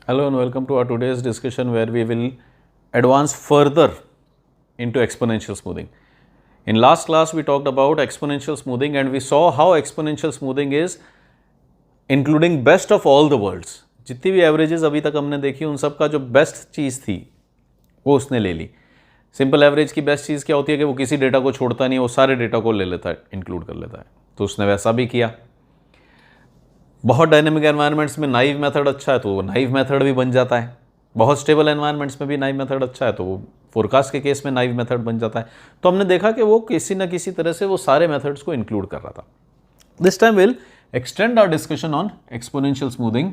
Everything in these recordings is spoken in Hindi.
Hello and welcome to our today's discussion where we will advance further into exponential smoothing. In last class we talked about exponential smoothing and we saw how exponential smoothing is including best of all the worlds. जितनी भी एवरेजेस अभी तक हमने देखी उन सब का जो बेस्ट चीज़ थी वो उसने ले ली. सिंपल एवरेज की बेस्ट चीज़ क्या होती है कि वो किसी डेटा को छोड़ता नहीं है, वो सारे डेटा को ले लेता है, इंक्लूड कर लेता है. तो उसने वैसा भी किया. बहुत डायनेमिक एनवायरनमेंट्स में नाइव मेथड अच्छा है तो वो नाइव मेथड भी बन जाता है. बहुत स्टेबल एनवायरनमेंट्स में भी नाइव मेथड अच्छा है तो वो फोरकास्ट के केस में नाइव मेथड बन जाता है. तो हमने देखा कि वो किसी ना किसी तरह से वो सारे मेथड्स को इंक्लूड कर रहा था. This time will extend our discussion on exponential smoothing.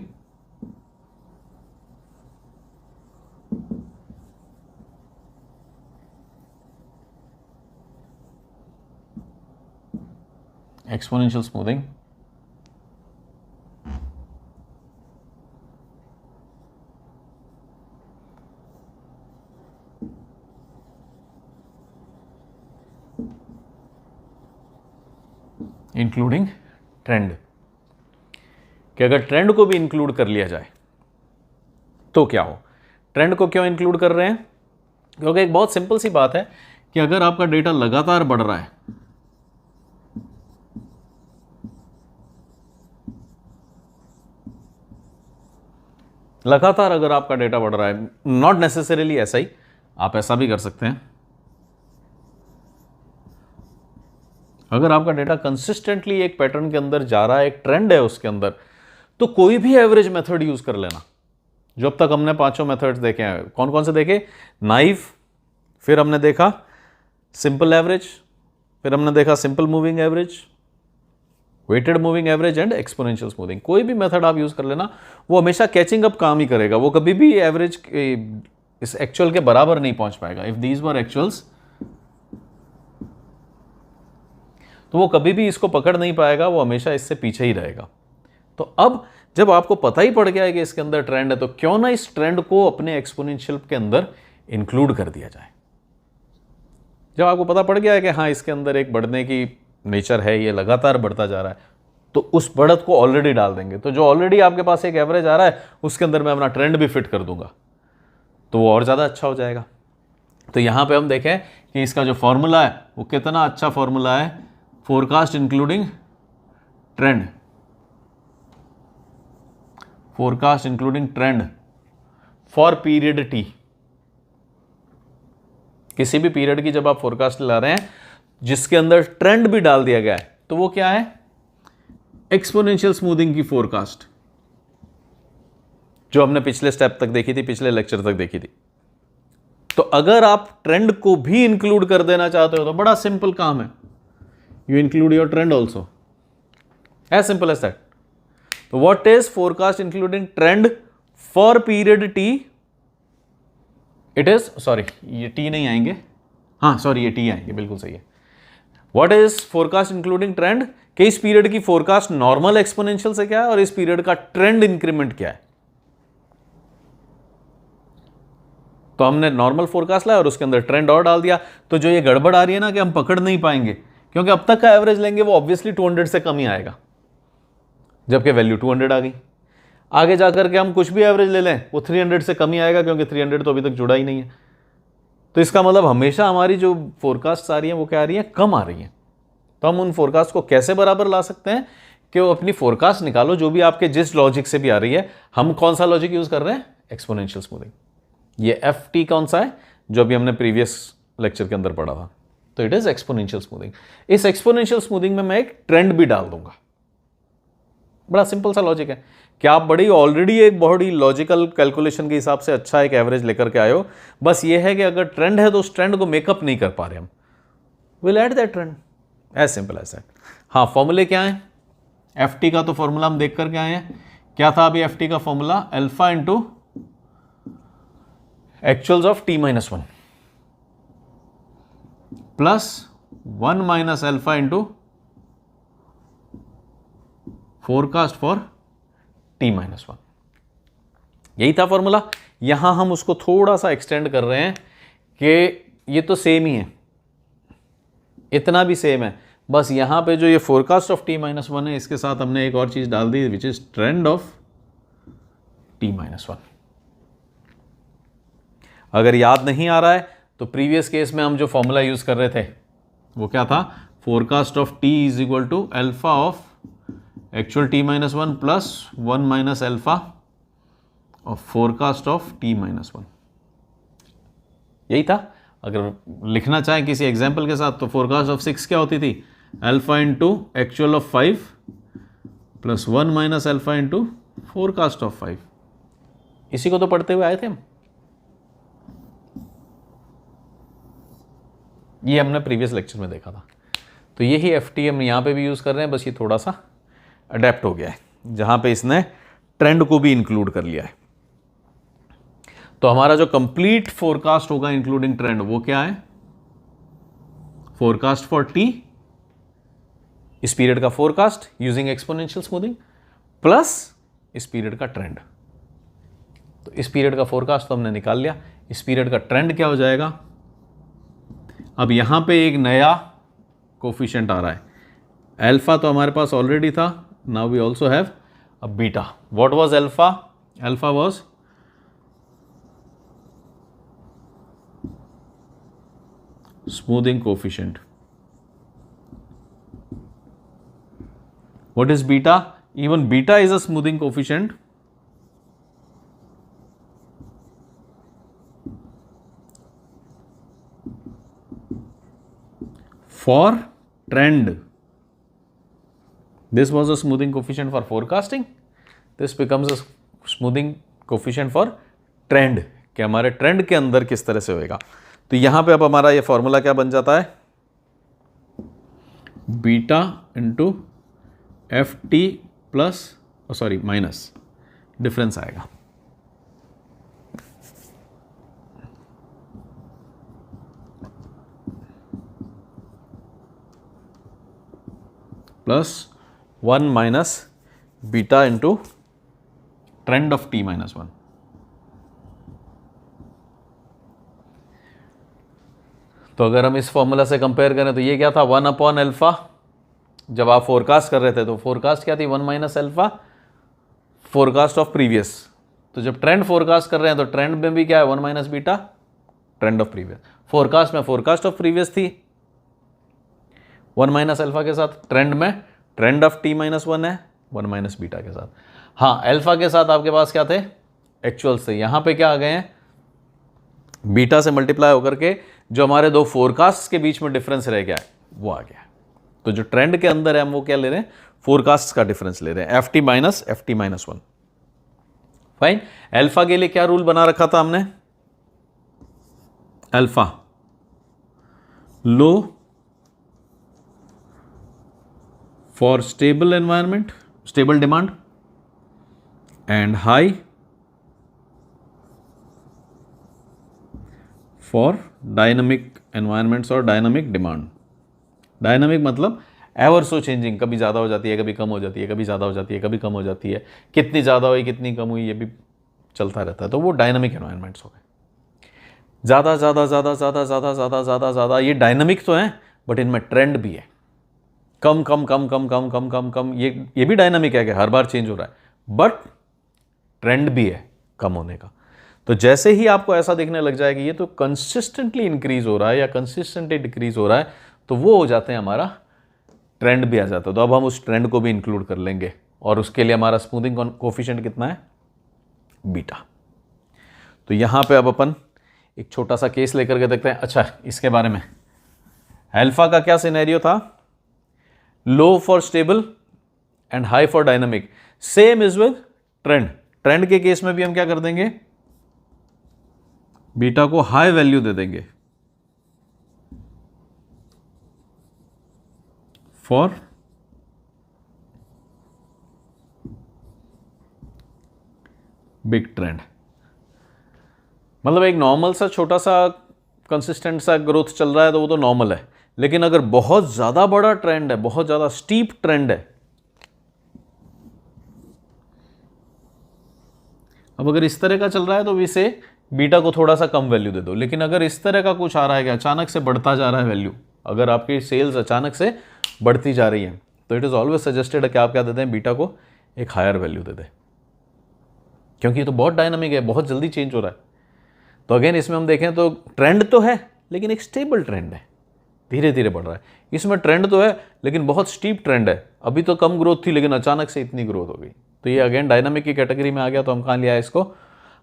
Exponential smoothing. Including trend. कि अगर ट्रेंड को भी इंक्लूड कर लिया जाए तो क्या हो. ट्रेंड को क्यों इंक्लूड कर रहे हैं? क्योंकि एक बहुत सिंपल सी बात है कि अगर आपका डेटा लगातार बढ़ रहा है अगर आपका डेटा बढ़ रहा है, नॉट नेसेसरीली ऐसा ही, आप ऐसा भी कर सकते हैं. अगर आपका डेटा कंसिस्टेंटली एक पैटर्न के अंदर जा रहा है, एक ट्रेंड है उसके अंदर, तो कोई भी एवरेज मेथड यूज कर लेना. जो अब तक हमने पांचों मेथड्स देखे हैं, कौन कौन से देखे? नाइव, फिर हमने देखा सिंपल एवरेज, फिर हमने देखा simple moving average, weighted moving average and exponential smoothing. कोई भी मेथड आप यूज कर लेना, वो हमेशा कैचिंग अप काम ही करेगा. वो कभी भी एवरेज इस एक्चुअल के बराबर नहीं पहुंच पाएगा. इफ दीज वर एक्चुअल्स तो वो कभी भी इसको पकड़ नहीं पाएगा, वो हमेशा इससे पीछे ही रहेगा. तो अब जब आपको पता ही पड़ गया है कि इसके अंदर ट्रेंड है, तो क्यों ना इस ट्रेंड को अपने एक्सपोनेंशियल के अंदर इंक्लूड कर दिया जाए. जब आपको पता पड़ गया है कि हाँ इसके अंदर एक बढ़ने की नेचर है, ये लगातार बढ़ता जा रहा है, तो उस बढ़त को ऑलरेडी डाल देंगे. तो जो ऑलरेडी आपके पास एक एवरेज आ रहा है उसके अंदर मैं अपना ट्रेंड भी फिट कर दूंगा, तो वो और ज़्यादा अच्छा हो जाएगा. तो यहाँ पे हम देखें कि इसका जो फॉर्मूला है वो कितना अच्छा फॉर्मूला है. Forecast including trend, forecast including trend for period T. किसी भी पीरियड की जब आप फोरकास्ट ला रहे हैं जिसके अंदर ट्रेंड भी डाल दिया गया है, तो वो क्या है? एक्सपोनेंशियल स्मूथिंग की फोरकास्ट, जो हमने पिछले स्टेप तक देखी थी, पिछले लेक्चर तक देखी थी. तो अगर आप ट्रेंड को भी इंक्लूड कर देना चाहते हो तो बड़ा सिंपल काम है. You include your trend also, as simple as that. तो what is forecast including trend for period T? It is, sorry ये टी नहीं आएंगे, हाँ सॉरी ये टी आएंगे, बिल्कुल सही है. What is forecast including trend? कि इस पीरियड की फोरकास्ट नॉर्मल एक्सपोनेंशियल से क्या है और इस पीरियड का ट्रेंड इंक्रीमेंट क्या है. तो हमने नॉर्मल फोरकास्ट लाया और उसके अंदर ट्रेंड और डाल दिया. तो जो ये गड़बड़ आ रही है ना कि हम पकड़ नहीं पाएंगे, क्योंकि अब तक का एवरेज लेंगे वो ऑब्वियसली 200 से कम ही आएगा, जबकि वैल्यू 200 आ गई. आगे जाकर के हम कुछ भी एवरेज ले लें वो 300 से कम ही आएगा, क्योंकि 300 तो अभी तक जुड़ा ही नहीं है. तो इसका मतलब हमेशा हमारी जो फोरकास्ट आ रही है वो क्या आ रही है? कम आ रही है. तो हम उन फोरकास्ट को कैसे बराबर ला सकते हैं कि वो अपनी फोरकास्ट निकालो जो भी आपके जिस लॉजिक से भी आ रही है. हम कौन सा लॉजिक यूज कर रहे हैं? Exponential smoothing. ये एफ टी कौन सा है? जो अभी हमने प्रीवियस लेक्चर के अंदर पढ़ा था. तो इट इज एक्सपोनेंशियल स्मूथिंग. इस एक्सपोनेंशियल स्मूथिंग में मैं एक ट्रेंड भी डाल दूंगा. बड़ा सिंपल सा लॉजिक है कि आप ऑलरेडी एक बहुत ही लॉजिकल कैलकुलेशन के हिसाब से अच्छा एक एवरेज लेकर के आए हो. बस ये है कि अगर ट्रेंड है तो उस ट्रेंड को मेकअप नहीं कर पा रहे हम, will add that trend, as simple as that. हाँ, फॉर्मूले क्या है? एफ टी का तो फॉर्मूला हम देख करके आए हैं. क्या था अभी एफ टी का formula? Alpha into actuals of T minus 1 plus 1 minus alpha into forecast for T minus 1. यही था फॉर्मूला. यहां हम उसको थोड़ा सा एक्सटेंड कर रहे हैं कि ये तो सेम ही है, इतना भी सेम है, बस यहां पे जो ये फोरकास्ट ऑफ टी माइनस 1 है इसके साथ हमने एक और चीज डाल दी which is trend of T minus 1. अगर याद नहीं आ रहा है तो प्रीवियस केस में हम जो फॉर्मूला यूज कर रहे थे वो क्या था, forecast of T is equal to alpha of actual T minus one plus 1 minus alpha of forecast of T minus one. यही था। अगर लिखना चाहें किसी एग्जाम्पल के साथ तो फोरकास्ट ऑफ 6 क्या होती थी, alpha into actual of 5 plus 1 minus alpha into forecast of 5। इसी को तो पढ़ते हुए आए थे हम। ये हमने प्रीवियस लेक्चर में देखा था। तो यही एफटी हम यहाँ पे भी यूज़ कर रहे हैं, बस ये थोड़ा सा अडेप्ट हो गया है जहाँ पे इसने ट्रेंड को भी इंक्लूड कर लिया है। तो हमारा जो कंप्लीट फोरकास्ट होगा इंक्लूडिंग ट्रेंड वो क्या है, फोरकास्ट फॉर टी, इस पीरियड का forecast using exponential smoothing plus इस पीरियड का ट्रेंड। तो इस पीरियड का फोरकास्ट तो हमने निकाल लिया, इस पीरियड का ट्रेंड क्या हो जाएगा। अब यहां पे एक नया कोफिशिएंट आ रहा है, अल्फा तो हमारे पास ऑलरेडी था, now we also have a beta. What was alpha, alpha was smoothing coefficient. What is beta? Even beta is a smoothing coefficient. For trend. This was a smoothing coefficient for forecasting. This becomes a smoothing coefficient for trend. कि हमारे ट्रेंड के अंदर किस तरह से होएगा। तो यहां पे अब हमारा ये फॉर्मूला क्या बन जाता है, beta into F T plus sorry minus difference आएगा, plus 1 minus beta into trend of T minus 1। तो अगर हम इस फॉर्मूला से कंपेयर करें तो ये क्या था, 1 अपॉन अल्फा। जब आप फोरकास्ट कर रहे थे तो फोरकास्ट क्या थी, 1 minus alpha forecast of previous. तो जब ट्रेंड फोरकास्ट कर रहे हैं तो ट्रेंड में भी क्या है, 1 minus beta trend of previous. Forecast में फोरकास्ट ऑफ प्रीवियस थी 1 माइनस अल्फा के साथ, ट्रेंड में ट्रेंड ऑफ टी माइनस 1 है 1 माइनस बीटा के साथ। हाँ, अल्फा के साथ आपके पास क्या थे, एक्चुअल से। यहां पे क्या आ गए हैं, बीटा से मल्टीप्लाई होकर के जो हमारे दो फोरकास्ट के बीच में डिफरेंस रह गया है वो आ गया। तो जो ट्रेंड के अंदर है हम वो क्या ले रहे हैं, फोरकास्ट का डिफरेंस ले रहे हैं, F T minus 1। Fine. Alpha के लिए क्या रूल बना रखा था हमने, alpha low for stable environment, stable demand, and high for dynamic environments और डायनामिक डिमांड। डायनामिक मतलब एवर सो चेंजिंग, कभी ज़्यादा हो जाती है कभी कम हो जाती है, कभी ज़्यादा हो जाती है कभी कम हो जाती है, कितनी ज़्यादा हुई कितनी कम हुई ये भी चलता रहता है। तो वो डायनामिक एनवायरमेंट्स हो गए। ज़्यादा ज़्यादा ज़्यादा ज़्यादा ज़्यादा ज़्यादा ज़्यादा ज़्यादा ये डायनामिक तो हैं, बट इनमें ट्रेंड भी है। कम कम कम कम कम कम कम कम ये भी डायनामिक है कि हर बार चेंज हो रहा है, बट ट्रेंड भी है कम होने का। तो जैसे ही आपको ऐसा दिखने लग जाए कि ये तो कंसिस्टेंटली इंक्रीज हो रहा है या कंसिस्टेंटली डिक्रीज हो रहा है, तो वो हो जाते हैं हमारा ट्रेंड भी आ जाता है। तो अब हम उस ट्रेंड को भी इंक्लूड कर लेंगे और उसके लिए हमारा स्मूथिंग कोफिशिएंट कितना है, बीटा। तो यहां पे अब अपन एक छोटा सा केस लेकर के देखते हैं। अच्छा, इसके बारे में अल्फा का क्या सिनेरियो था, low for stable and high for dynamic. Same is with trend. Trend के केस में भी हम क्या कर देंगे, बीटा को हाई वैल्यू दे देंगे फॉर बिग ट्रेंड। मतलब एक नॉर्मल सा छोटा सा कंसिस्टेंट सा ग्रोथ चल रहा है तो वो तो नॉर्मल है, लेकिन अगर बहुत ज्यादा बड़ा ट्रेंड है, बहुत ज्यादा स्टीप ट्रेंड है, अब अगर इस तरह का चल रहा है तो इसे बीटा को थोड़ा सा कम वैल्यू दे दो। लेकिन अगर इस तरह का कुछ आ रहा है कि अचानक से बढ़ता जा रहा है वैल्यू, अगर आपकी सेल्स अचानक से बढ़ती जा रही है, तो इट इज ऑलवेज सजेस्टेड कि आप क्या दे दें, बीटा को एक हायर वैल्यू दे दें, क्योंकि ये तो बहुत डायनामिक है, बहुत जल्दी चेंज हो रहा है। तो अगेन इसमें हम देखें तो ट्रेंड तो है लेकिन एक स्टेबल ट्रेंड है, धीरे धीरे बढ़ रहा है। इसमें ट्रेंड तो है लेकिन बहुत स्टीप ट्रेंड है, अभी तो कम ग्रोथ थी लेकिन अचानक से इतनी ग्रोथ हो गई। तो ये अगेन डायनामिक की कैटेगरी में आ गया। तो हम कहाँ लिया है इसको,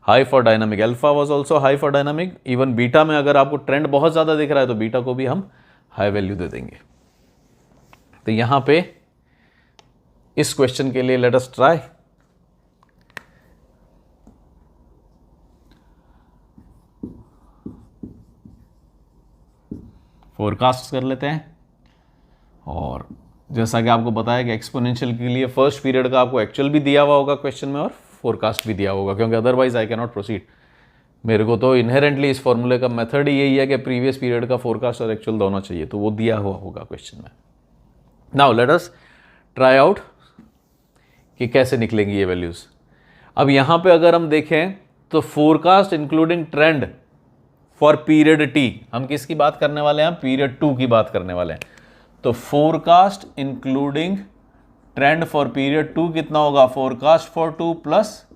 high for dynamic. Alpha was also high for dynamic. Even beta में अगर आपको ट्रेंड बहुत ज़्यादा दिख रहा है तो बीटा को भी हम हाई वैल्यू दे देंगे। तो यहाँ पे इस क्वेश्चन के लिए लेट अस ट्राई। फोरकास्ट कर लेते हैं। और जैसा कि आपको बताया कि एक्सपोनेंशियल के लिए फर्स्ट पीरियड का आपको एक्चुअल भी दिया हुआ होगा क्वेश्चन में और फोरकास्ट भी दिया होगा, क्योंकि otherwise I can not proceed. मेरे को तो इनहेरेंटली इस फॉर्मूले का मेथड ही यही है कि प्रीवियस पीरियड का फोरकास्ट और एक्चुअल दोनों चाहिए, तो वो दिया हुआ होगा क्वेश्चन में। Now let us try out कि कैसे निकलेंगी ये वैल्यूज। अब यहाँ पे अगर हम देखें तो forecast including trend for period T, हम किसकी बात करने वाले हैं, पीरियड 2 की बात करने वाले हैं। तो forecast including trend for period 2 कितना होगा, forecast for 2 plus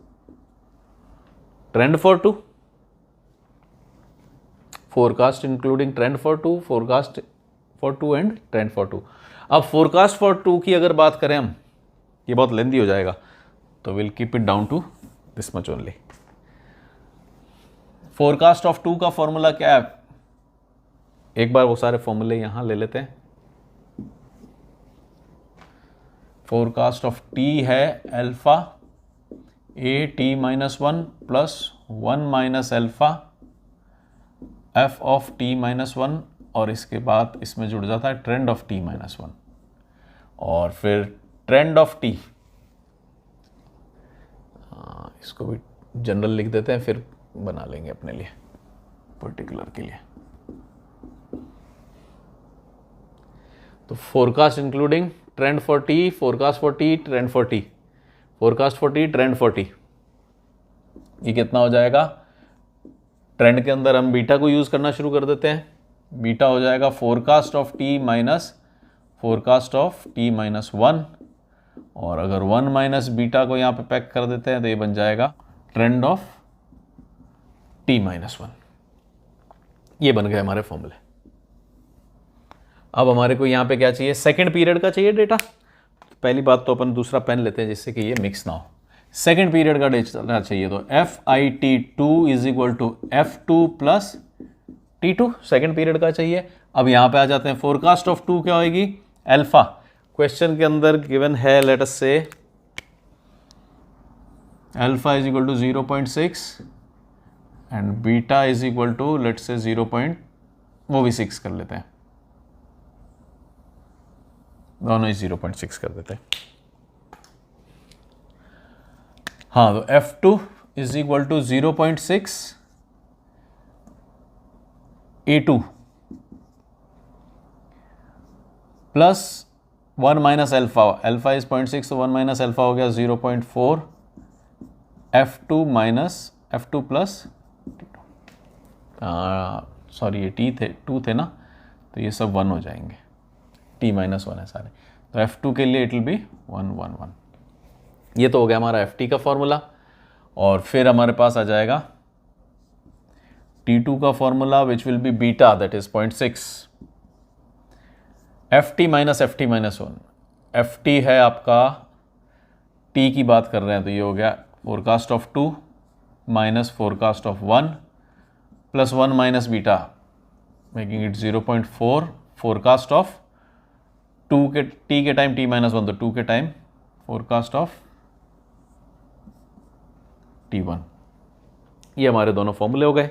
trend for 2। Forecast including trend for 2, forecast for 2 and trend for 2। अब फोरकास्ट फॉर 2 की अगर बात करें हम, ये बहुत लेंथी हो जाएगा, तो will keep it down to this much only. Forecast of 2 का फॉर्मूला क्या है, एक बार वो सारे फॉर्मूले यहां ले लेते हैं। फोरकास्ट ऑफ टी है alpha A T minus 1 plus 1 minus alpha F of T minus 1, और इसके बाद इसमें जुड़ जाता है ट्रेंड ऑफ टी माइनस 1, और फिर ट्रेंड ऑफ टी, इसको भी जनरल लिख देते हैं, फिर बना लेंगे अपने लिए पर्टिकुलर के लिए। तो forecast including trend for T, forecast for T, trend for T, forecast for T, trend for T, ये कितना हो जाएगा। ट्रेंड के अंदर हम बीटा को यूज करना शुरू कर देते हैं। बीटा हो जाएगा forecast of T minus forecast of T minus 1, और अगर 1 माइनस बीटा को यहाँ पे पैक कर देते हैं तो ये बन जाएगा ट्रेंड ऑफ टी माइनस 1। ये बन गए हमारे फॉर्मूले। अब हमारे को यहाँ पे क्या चाहिए, सेकंड पीरियड का चाहिए डेटा। तो पहली बात तो अपन दूसरा पेन लेते हैं जिससे कि ये मिक्स ना हो। सेकंड पीरियड का डेटा चाहिए, तो FIT2 is equal to F2 plus T2 second period का चाहिए। अब यहाँ पे आ जाते हैं, फोरकास्ट ऑफ 2 क्या होगी, अल्फा। क्वेश्चन के अंदर गिवन है, let us say alpha is equal to 0.6 and beta is equal to let's say 0.6 कर लेते हैं, दोनों ही 0.6 कर देते हैं। हाँ, तो F2 is equal to 0.6 A2 plus 1 minus alpha, alpha is 0.6 तो 1 माइनस अल्फा हो गया 0.4 F2 minus F2 plus sorry ये T थे 2 थे ना, तो ये सब 1 हो जाएंगे, T माइनस 1 है सारे। तो F2 के लिए इट विल बी 1 1 1। ये तो हो गया हमारा FT का फॉर्मूला। और फिर हमारे पास आ जाएगा T2 का formula which will be beta that is 0.6 FT minus FT minus 1। FT है आपका T की बात कर रहे हैं, तो ये हो गया forecast of 2 minus forecast of 1 plus 1 minus beta making it 0.4 forecast of 2 के T के टाइम T माइनस 1, तो 2 के टाइम फोरकास्ट ऑफ T1। ये हमारे दोनों फॉर्मूले हो गए।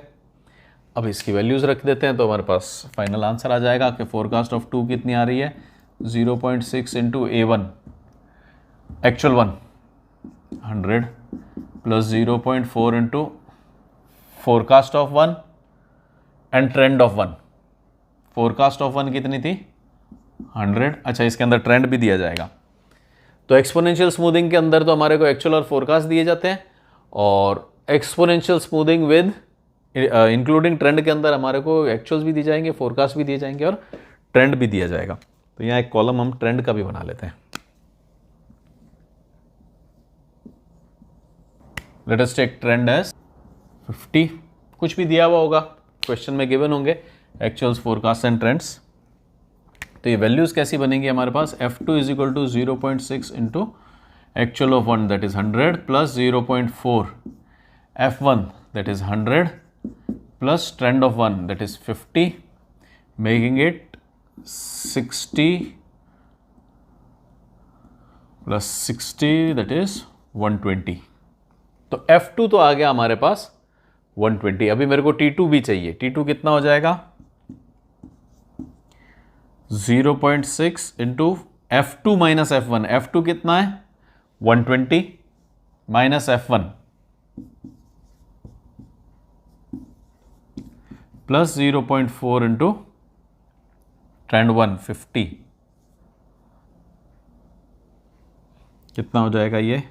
अब इसकी वैल्यूज रख देते हैं तो हमारे पास फाइनल आंसर आ जाएगा कि फोरकास्ट ऑफ 2 कितनी आ रही है, 0.6 into A1 actual 1 100 plus 0.4 into forecast of 1 and trend of 1। Forecast of 1 कितनी थी 100। अच्छा, इसके अंदर ट्रेंड भी दिया जाएगा। तो एक्सपोनेंशियल स्मूथिंग के अंदर तो हमारे को एक्चुअल और फोरकास्ट दिए जाते हैं, और exponential smoothing with including trend के अंदर हमारे को एक्चुअल्स भी दिए जाएंगे, फोरकास्ट भी दिए जाएंगे और ट्रेंड भी दिया जाएगा। तो यहाँ एक कॉलम हम ट्रेंड का भी बना लेते हैं। Let us take trend as 50 कुछ भी दिया हुआ होगा, क्वेश्चन में गिवन होंगे एक्चुअल्स, फोरकास्ट एंड ट्रेंड्स। तो ये वैल्यूज़ कैसी बनेंगी हमारे पास, F2 is equal to 0.6 into actual of 1 that is 100 plus 0.4 F1 that is 100 plus trend of 1 that is 50, making it 60 plus 60 that is 120। तो F2 तो आ गया हमारे पास 120। अभी मेरे को T2 भी चाहिए। T2 कितना हो जाएगा, 0.6 into F2 minus F1। F2 कितना है 120 minus F1 plus 0.4 into trend 1 50। कितना हो जाएगा ये,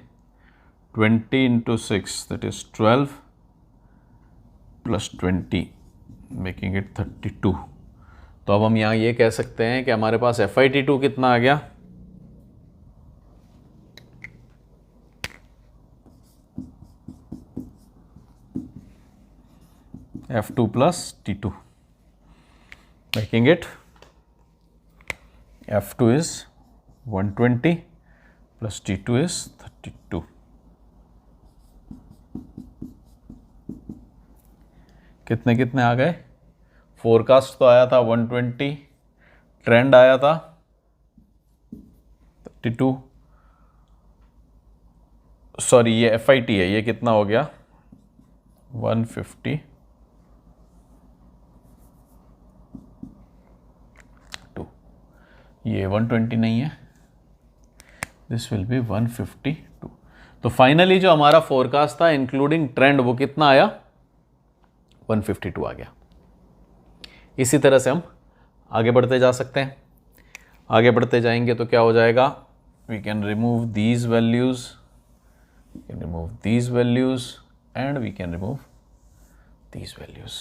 20 into 6 that is 12 plus 20 making it 32। तो अब हम यहाँ ये कह सकते हैं कि हमारे पास FIT2 कितना आ गया, F2 plus T2 making it F2 is 120 plus T2 is 32। कितने कितने आ गए, फोरकास्ट तो आया था 120, ट्रेंड आया था 32, सॉरी ये FIT है, ये कितना हो गया 152, ये 120 नहीं है, दिस विल बी 152। तो फाइनली जो हमारा फोरकास्ट था इंक्लूडिंग ट्रेंड वो कितना आया, 152 आ गया। इसी तरह से हम आगे बढ़ते जा सकते हैं। आगे बढ़ते जाएंगे तो क्या हो जाएगा, we can remove these values, and we can remove these values.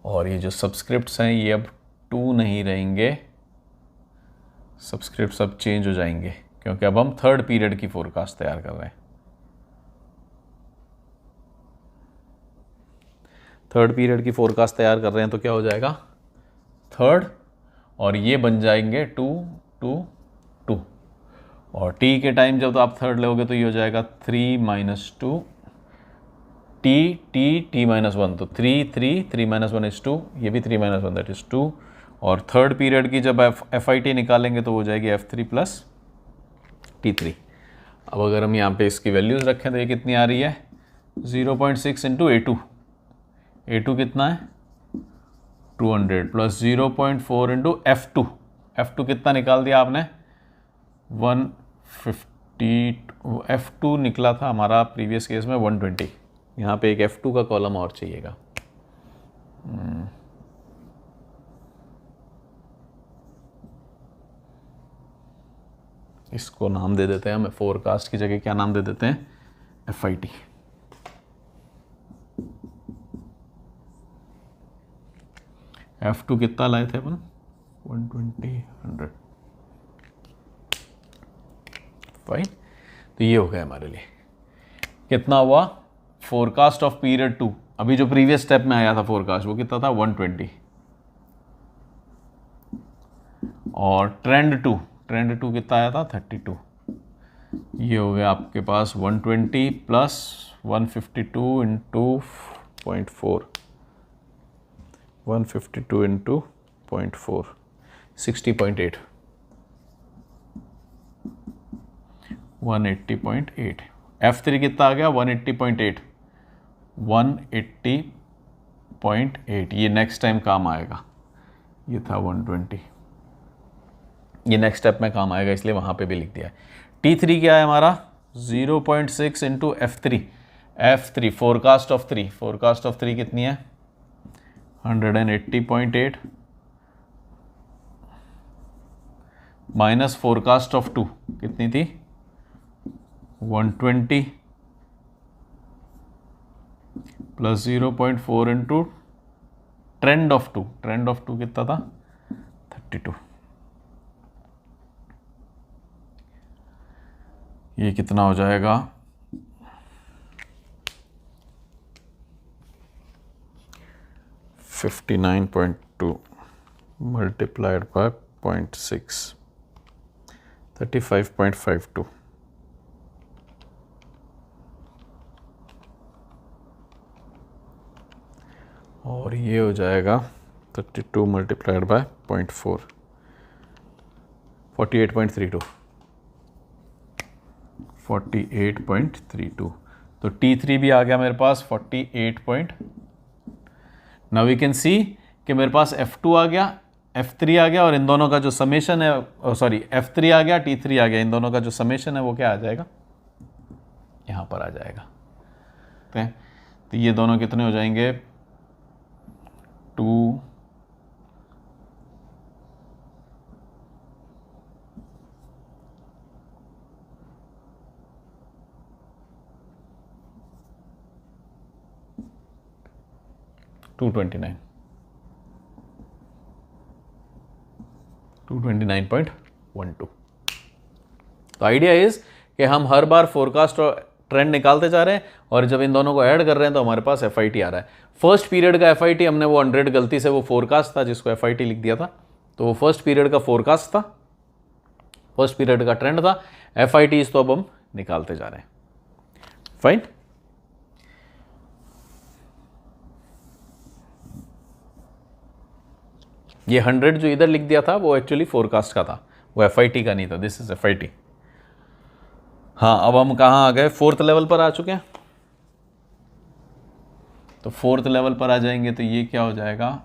और ये जो सब्सक्रिप्ट्स हैं ये अब 2 नहीं रहेंगे, सब्सक्रिप्ट्स अब चेंज हो जाएंगे क्योंकि अब हम थर्ड पीरियड की फोरकास्ट तैयार कर रहे हैं। थर्ड पीरियड की फोरकास्ट तैयार कर रहे हैं तो क्या हो जाएगा, थर्ड, और ये बन जाएंगे 2 2 2, और टी के टाइम जब तो आप थर्ड लोगे तो ये हो जाएगा 3 माइनस 2 टी माइनस 1, तो 3 3 3 माइनस 1 इज 2, ये भी 3 माइनस 1 दैट इज 2। और थर्ड पीरियड की जब FIT निकालेंगे तो वो जाएगी F3 प्लस T3। अब अगर हम यहाँ पे इसकी वैल्यूज़ रखें तो ये कितनी आ रही है, 0.6 इंटू A2 कितना है 200 प्लस 0.4 इंटू F2 कितना निकाल दिया आपने 150, F2 निकला था हमारा प्रीवियस केस में 120, यहाँ पे एक F2 का कॉलम और चाहिएगा। इसको नाम दे देते हैं हमें, फोरकास्ट की जगह क्या नाम दे देते हैं, FIT। F2 कितना लाए थे अपन 120 100 फाइन। तो ये हो गया हमारे लिए, कितना हुआ फोरकास्ट ऑफ पीरियड 2, अभी जो प्रीवियस स्टेप में आया था फोरकास्ट वो कितना था 120, और ट्रेंड टू कितना आया था 32। ये हो गया आपके पास 120 प्लस 152 इंटू 0.4, 152 इंटू 0.4 60.8, 180.8। F3 कितना आ गया 180.8, 180.8। ये नेक्स्ट टाइम काम आएगा, ये था 120, ये नेक्स्ट स्टेप में काम आएगा इसलिए वहाँ पे भी लिख दिया है। T3 क्या है हमारा 0.6 इंटू F3 फोरकास्ट ऑफ 3 कितनी है 180.8 माइनस फोरकास्ट ऑफ 2 कितनी थी 120 प्लस 0.4 इंटू ट्रेंड ऑफ 2 कितना था 32। ये कितना हो जाएगा 59.2 multiplied by 0.6, 35.52. और ये हो जाएगा 32 मल्टीप्लाइड बाय 0.4, 48.32, 48.32। तो T3 भी आ गया मेरे पास 48 नाउ वी कैन सी कि मेरे पास F2 आ गया, F3 आ गया, और इन दोनों का जो समेशन है, सॉरी F3 आ गया, T3 आ गया, इन दोनों का जो समेशन है वो क्या आ जाएगा, यहाँ पर आ जाएगा। तो ये दोनों कितने हो जाएंगे, 2 229, 229.12। तो आइडिया इज कि हम हर बार फोरकास्ट और ट्रेंड निकालते जा रहे हैं, और जब इन दोनों को ऐड कर रहे हैं तो हमारे पास FIT आ रहा है। फर्स्ट पीरियड का FIT हमने वो 100 गलती से वो फोरकास्ट था जिसको FIT लिख दिया था, तो वो फर्स्ट पीरियड का फोरकास्ट था, फर्स्ट पीरियड का ट्रेंड था। FITs तो अब हम निकालते जा रहे हैं। फाइन। ये 100 जो इधर लिख दिया था वो एक्चुअली फोरकास्ट का था, वो FIT का नहीं था। This is FIT। हाँ, अब हम कहाँ आ गए, 4th लेवल पर आ चुके हैं। तो 4th लेवल पर आ जाएंगे तो ये क्या हो जाएगा,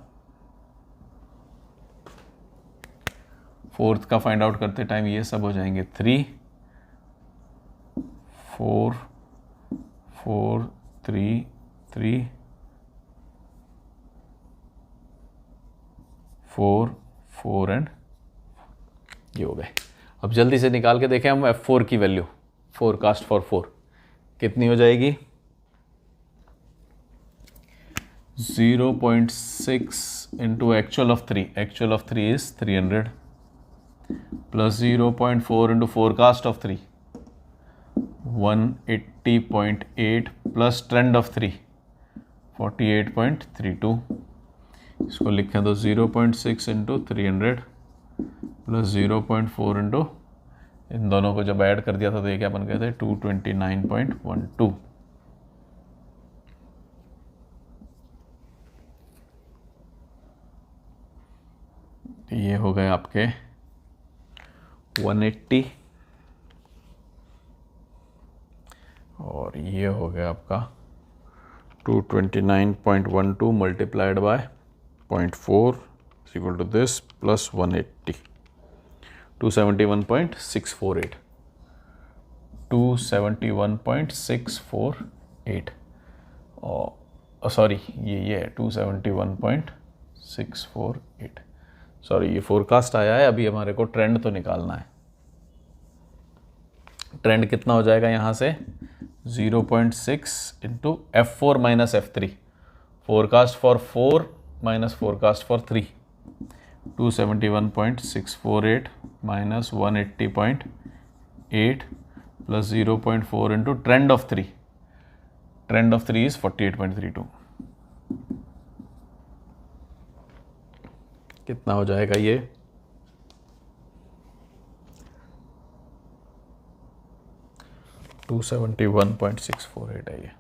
4th का फाइंड आउट करते टाइम ये सब हो जाएंगे 3 4 4 3 3 4 4 एंड ये हो गए। अब जल्दी से निकाल के देखें हम F4 की वैल्यू, फोरकास्ट फॉर 4 कितनी हो जाएगी, 0.6 into actual of 3, actual of 3 is 300, plus 0.4 into forecast of 3, 180.8, plus trend of 3, 48.32। इसको लिखें तो 0.6 इंटू 300 प्लस 0.4 इंटू, इन दोनों को जब ऐड कर दिया था तो ये क्या बन गए थे, 229.12। ये हो गए आपके 180, और ये हो गया आपका 229.12 multiplied by 0.4 is equal to this plus 180, 271.648, 271.648, और सॉरी ये है 271.648। सॉरी, ये फोरकास्ट आया है, अभी हमारे को ट्रेंड तो निकालना है। ट्रेंड कितना हो जाएगा यहाँ से, 0.6 into F4 minus F3, forecast for 4 minus forecast for 3, 271.648 minus 180.8 plus 0.4 into trend of 3, trend of 3 is 48.32। कितना हो जाएगा ये, 271.648 है ये,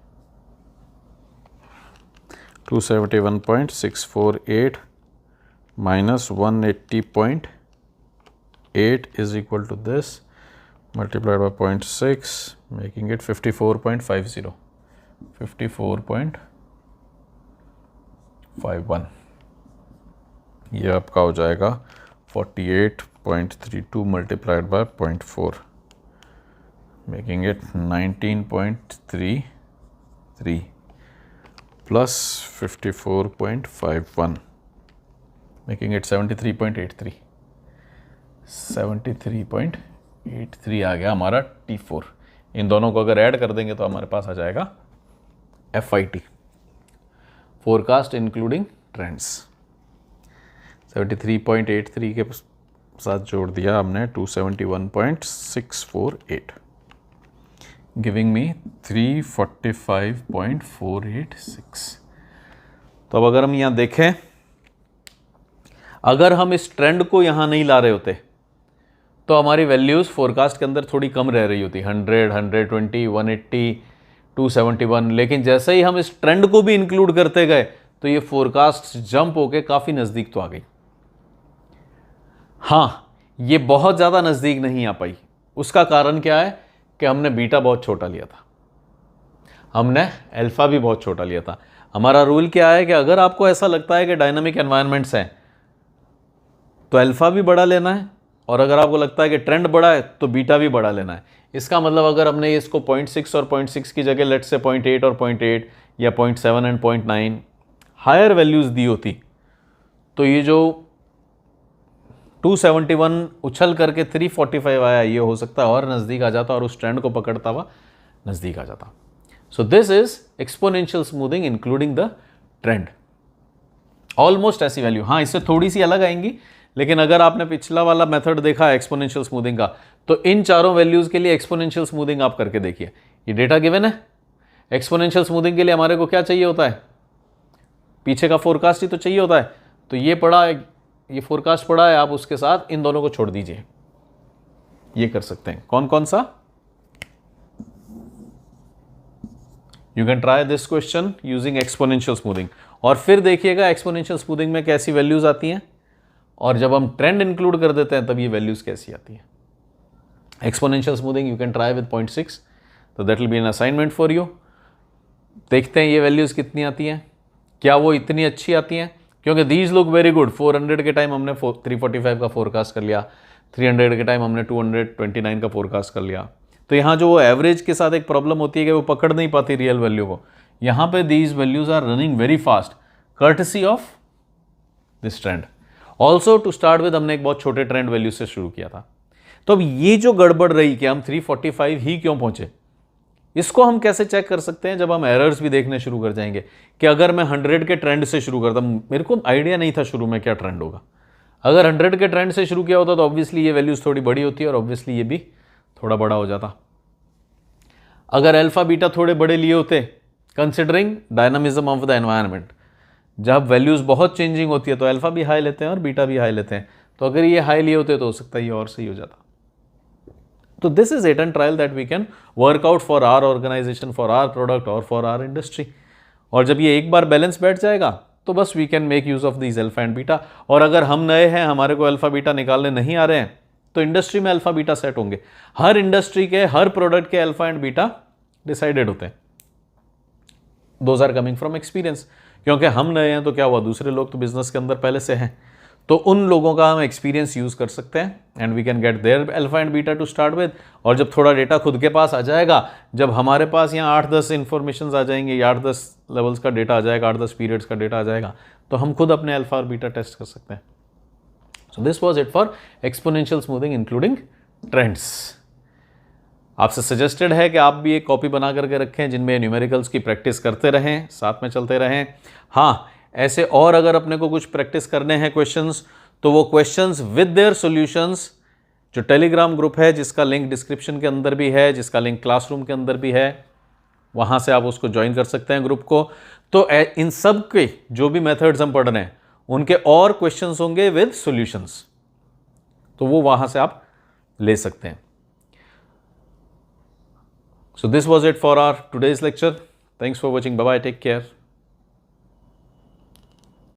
271.648 minus 180.8 is equal to this multiplied by 0.6, making it 54.50, 54.51। ये आपका हो जाएगा 48.32 multiplied by 0.4, making it 19.33 plus 54.51, making it 73.83, 73.83 आ गया हमारा T4। इन दोनों को अगर ऐड कर देंगे तो हमारे पास आ जाएगा FIT, फोरकास्ट इंक्लूडिंग ट्रेंड्स। 73.83 के साथ जोड़ दिया हमने 271.648, गिविंग मी 345.486। तो अब अगर हम यहाँ देखें, अगर हम इस ट्रेंड को यहाँ नहीं ला रहे होते तो हमारी वैल्यूज़ फोरकास्ट के अंदर थोड़ी कम रह रही होती, 100, 120, 180, 271। लेकिन जैसे ही हम इस ट्रेंड को भी इंक्लूड करते गए तो ये फोरकास्ट जंप होके काफ़ी नज़दीक तो आ गई। हाँ, ये बहुत ज़्यादा नज़दीक नहीं आ पाई। उसका कारण क्या है कि हमने बीटा बहुत छोटा लिया था, हमने अल्फ़ा भी बहुत छोटा लिया था। हमारा रूल क्या है कि अगर आपको ऐसा लगता है कि डायनामिक एनवायरनमेंट्स हैं तो अल्फ़ा भी बड़ा लेना है, और अगर आपको लगता है कि ट्रेंड बड़ा है तो बीटा भी बड़ा लेना है। इसका मतलब अगर हमने इसको 0.6 और 0.6 की जगह लेट्स से 0.8 और 0.8 या 0.7 एंड 0.9 हायर वैल्यूज़ दी होती तो ये जो 271 उछल करके 345 आया, ये हो सकता है और नज़दीक आ जाता और उस ट्रेंड को पकड़ता हुआ नज़दीक आ जाता। So this is exponential smoothing including the trend. Almost ऐसी वैल्यू, हाँ इससे थोड़ी सी अलग आएंगी, लेकिन अगर आपने पिछला वाला मेथड देखा है एक्सपोनेंशियल स्मूथिंग का, तो इन चारों वैल्यूज़ के लिए एक्सपोनेंशियल स्मूथिंग आप करके देखिए। ये डेटा गिवन है। एक्सपोनेंशियल स्मूथिंग के लिए हमारे को क्या चाहिए होता है, पीछे का फोरकास्ट ही तो चाहिए होता है। तो ये पड़ा है, ये फोरकास्ट पड़ा है, आप उसके साथ इन दोनों को छोड़ दीजिए। ये कर सकते हैं। कौन कौन सा? You can try this question using exponential smoothing, और फिर देखिएगा एक्सपोनेंशियल स्मूथिंग में कैसी वैल्यूज आती हैं, और जब हम ट्रेंड इंक्लूड कर देते हैं तब ये वैल्यूज कैसी आती हैं। Exponential smoothing you can try with 0.6, तो that will be an assignment for you. देखते हैं ये वैल्यूज कितनी आती हैं, क्या वो इतनी अच्छी आती हैं, क्योंकि दीज लुक वेरी गुड। 400 के टाइम हमने 345 का फोरकास्ट कर लिया, 300 के टाइम हमने 229 का फोरकास्ट कर लिया। तो यहाँ जो वो एवरेज के साथ एक प्रॉब्लम होती है कि वो पकड़ नहीं पाती रियल वैल्यू को। यहाँ पे these values are running very fast courtesy of this trend. Also to start with हमने एक बहुत छोटे ट्रेंड वैल्यू से शुरू किया था। तो अब ये जो गड़बड़ रही कि हम 345 ही क्यों पहुंचे, इसको हम कैसे चेक कर सकते हैं? जब हम एरर्स भी देखने शुरू कर जाएंगे कि अगर मैं 100 के ट्रेंड से शुरू करता, मेरे को आइडिया नहीं था शुरू में क्या ट्रेंड होगा। अगर 100 के ट्रेंड से शुरू किया होता तो ऑब्वियसली ये वैल्यूज थोड़ी बड़ी होती है और ऑब्वियसली ये भी थोड़ा बड़ा हो जाता। अगर अल्फा बीटा थोड़े बड़े लिए होते considering dynamism of the environment, जब वैल्यूज बहुत चेंजिंग होती है तो अल्फा भी हाई लेते हैं और बीटा भी हाई लेते हैं, तो अगर ये हाई लिए होते तो हो सकता है ये और सही हो जाता। तो this is at and trial that we can work out for our organisation, for our product और फॉर आवर इंडस्ट्री। और जब ये एक बार बैलेंस बैठ जाएगा तो बस we can make use of these alpha and beta. और अगर हम नए हैं, हमारे को अल्फा बीटा निकालने नहीं आ रहे हैं, तो इंडस्ट्री में अल्फा बीटा सेट होंगे। हर इंडस्ट्री के हर प्रोडक्ट के अल्फा एंड बीटा डिसाइडेड होते हैं। Those are coming from experience, क्योंकि हम नए हैं तो क्या हुआ, दूसरे लोग तो बिजनेस के अंदर पहले से हैं, तो उन लोगों का हम एक्सपीरियंस यूज कर सकते हैं and we can get their alpha and beta to start with. और जब थोड़ा डेटा खुद के पास आ जाएगा, जब हमारे पास यहाँ 8-10 इन्फॉर्मेशन आ जाएंगे, 8-10 लेवल्स का डेटा आ जाएगा, 8-10 पीरियड्स का डेटा आ जाएगा, तो हम खुद अपने अल्फा और बीटा टेस्ट कर सकते हैं। So this was it for exponential smoothing including trends. आपसे सजेस्टेड है कि आप भी एक कॉपी बना करके रखें जिनमें न्यूमेरिकल्स की प्रैक्टिस करते रहें, साथ में चलते रहें। हाँ, ऐसे और अगर अपने को कुछ प्रैक्टिस करने हैं क्वेश्चंस, तो वो क्वेश्चंस विद देयर सॉल्यूशंस जो टेलीग्राम ग्रुप है, जिसका लिंक डिस्क्रिप्शन के अंदर भी है, जिसका लिंक क्लासरूम के अंदर भी है, वहाँ से आप उसको ज्वाइन कर सकते हैं ग्रुप को। तो इन सब के जो भी मेथड्स हम पढ़ रहे हैं उनके और क्वेश्चंस होंगे विद सॉल्यूशंस, तो वो वहाँ से आप ले सकते हैं। So this was it for our today's lecture. Thanks for watching. Bye bye. Take care.